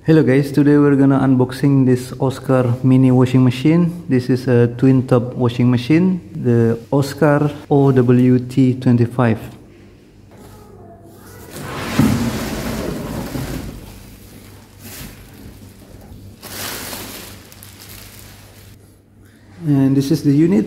Hello guys, today we're gonna unboxing this Oscar mini washing machine. This is a twin tub washing machine, the Oscar OWT25. And this is the unit.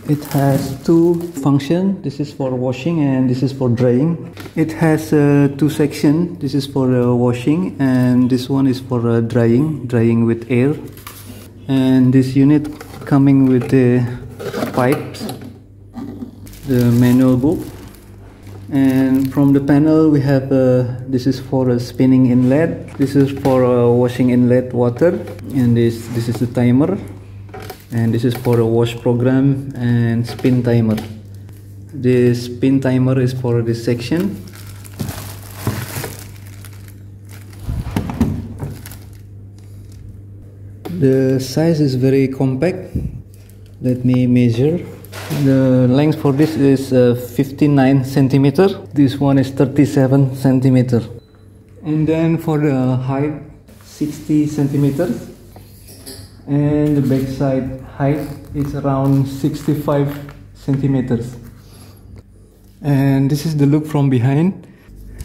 It has two functions. This is for washing and this is for drying. It has two sections. This is for washing and this one is for drying with air. And this unit coming with the pipes, the manual book, and from the panel we have this is for a spinning inlet. This is for washing inlet water, and this is the timer. And this is for a wash program and spin timer. The spin timer is for this section. The size is very compact. Let me measure. The length for this is 59 centimeter. This one is 37 centimeter. And then for the height, 60 centimeters. And the backside height is around 65 centimeters. And this is the look from behind.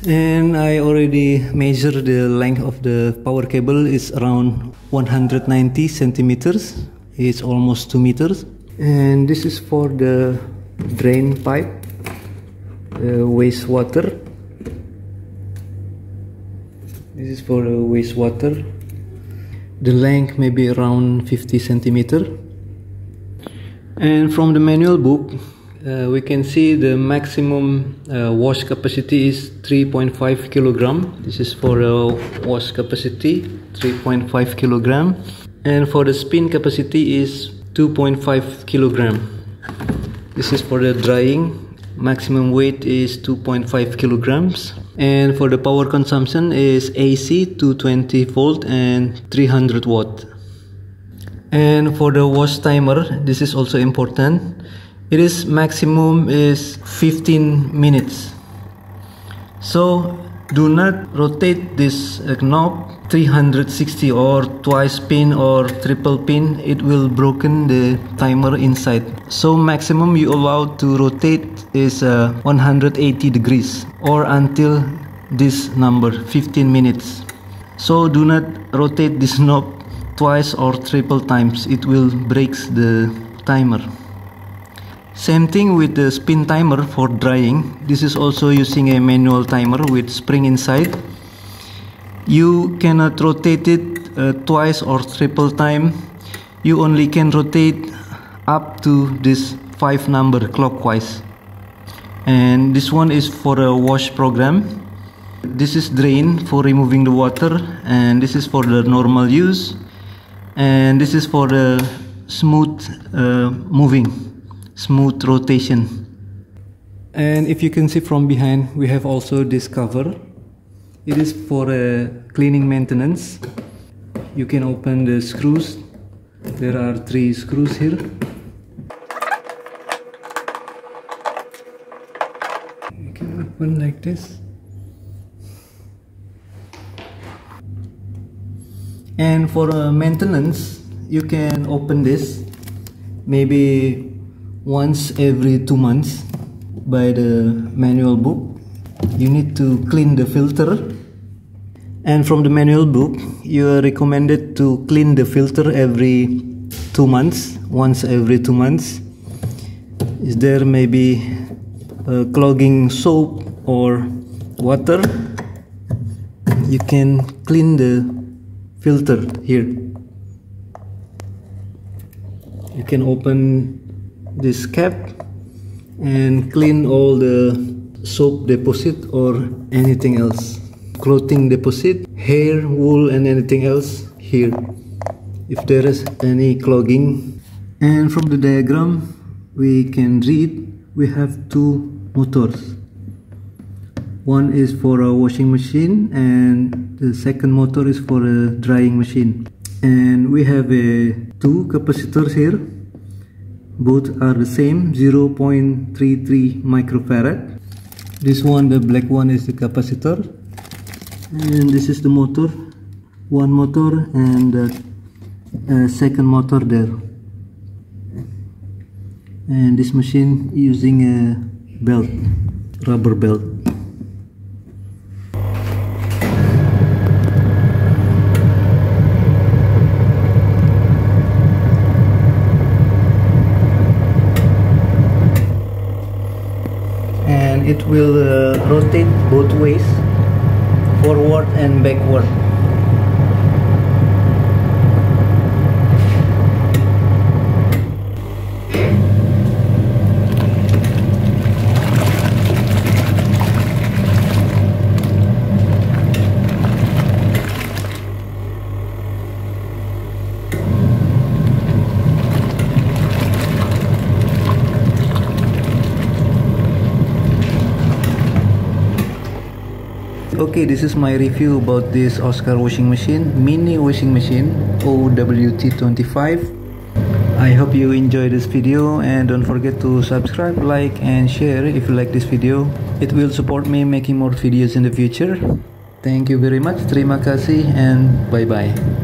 And I already measured the length of the power cable is around 190 centimeters. It's almost 2 meters. And this is for the drain pipe, the wastewater. This is for the wastewater. The length may be around 50 centimeter. And from the manual book we can see the maximum wash capacity is 3.5 kilogram. This is for wash capacity, 3.5 kilogram. And for the spin capacity is 2.5 kilogram. This is for the drying. Maximum weight is 2.5 kilograms. And for the power consumption is AC 220 volt and 300 watt. And for the wash timer, this is also important. It is maximum is 15 minutes. So do not rotate this knob 360 or twice pin or triple pin. It will broken the timer inside. So maximum you allowed to rotate is 180 degrees or until this number 15 minutes. So do not rotate this knob twice or triple times. It will breaks the timer. Same thing with the spin timer for drying. This is also using a manual timer with spring inside. You cannot rotate it twice or triple time. You only can rotate up to this 5 number clockwise. And this one is for a wash program. This is drain for removing the water, and this is for the normal use, and this is for the smooth moving, smooth rotation. And if you can see from behind, we have also this cover. It is for cleaning maintenance. You can open the screws. There are 3 screws here. You can open like this. And for maintenance, you can open this maybe once every 2 months by the manual book. You need to clean the filter. And from the manual book, you are recommended to clean the filter every 2 months, once every 2 months. Is there maybe clogging soap or water? You can clean the filter here. You can open this cap and clean all the soap deposit or anything else, clothing deposit, hair, wool and anything else here if there is any clogging. And from the diagram we can read we have 2 motors. One is for a washing machine and the second motor is for a drying machine. And we have 2 capacitors here. Both are the same, 0.33 microfarad. This one, the black one, is the capacitor, And this is the motor, one motor and the second motor there. And this machine using a belt, rubber belt. And it will rotate both ways, forward and backward. Okay, this is my review about this Oscar washing machine, mini washing machine OWT25. I hope you enjoy this video, and don't forget to subscribe, like and share if you like this video. It will support me making more videos in the future. Thank you very much, terima kasih, and bye bye.